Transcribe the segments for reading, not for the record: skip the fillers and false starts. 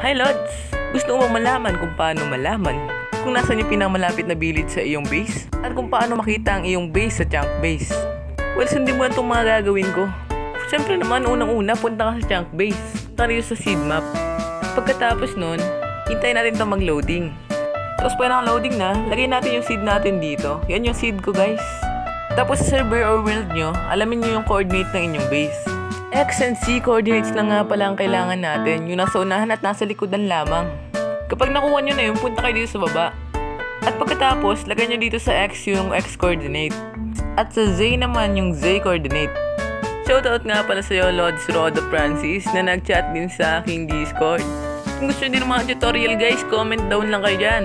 Hi Lods! Gusto mo malaman kung paano malaman kung nasan yung pinakamalapit na village sa iyong base? At kung paano makita ang iyong base sa chunk base? Well, sundin mo itong mga gagawin ko. Siyempre naman, unang-una, punta ka sa chunk base. Punta rin sa seed map. Pagkatapos nun, hintayin natin itong mag-loading. Tapos pag naka-loading na, lagay natin yung seed natin dito. Yan yung seed ko, guys. Tapos sa server or world nyo, alamin nyo yung coordinate ng inyong base. X and C coordinates lang nga pala ang kailangan natin, yung nasa unahan at nasa likodan lamang. Kapag nakuha nyo na yun, punta kayo dito sa baba. At pagkatapos, lagay nyo dito sa X yung X coordinate. At sa Z naman yung Z coordinate. Shoutout nga pala sa'yo, Lods Rodo Francis, na nag-chat din sa aking Discord. Kung gusto nyo din ng mga tutorial guys, comment down lang kayo dyan.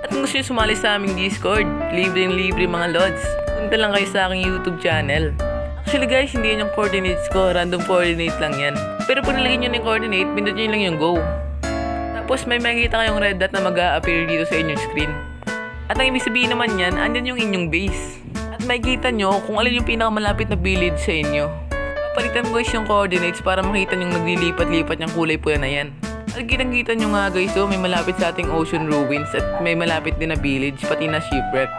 At kung gusto nyo sumali sa aming Discord, libre mga Lods. Punta lang kayo sa aking YouTube channel. Actually guys, hindi yan yung coordinates ko, random coordinate lang yan. Pero pag nilagay nyo na yung coordinate, pindot nyo lang yung go. Tapos may makikita kayong red dot na mag-a-appear dito sa inyong screen. At ang ibig sabihin naman yan, andyan yung inyong base. At makikita nyo kung alin yung pinakamalapit na village sa inyo. Papalitan ko guys yung coordinates para makita nyo naglilipat-lipat yung kulay pula na yan. At kitang-kita nyo nga guys, may malapit sa ating ocean ruins at may malapit din na village, pati na shipwreck.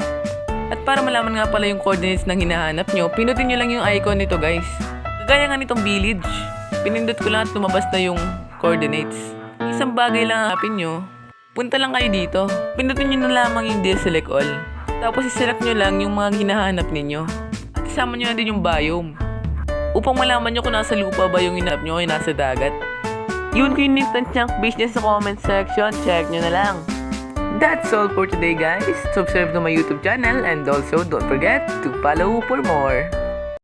At para malaman nga pala yung coordinates na hinahanap nyo, pinutin nyo lang yung icon nito guys. Kagaya nga nitong village. Pinindot ko lang at lumabas na yung coordinates. Isang bagay lang hanapin nyo, punta lang kayo dito. Pindutin nyo na lamang yung deselect all. Tapos iselect nyo lang yung mga hinahanap ninyo. At isama nyo na din yung biome. Upang malaman nyo kung nasa lupa ba yung hinap nyo o nasa dagat. Yun ko yung link ng chunk base nyo sa comment section. Check nyo na lang. That's all for today guys. Subscribe to my YouTube channel and also don't forget to follow for more.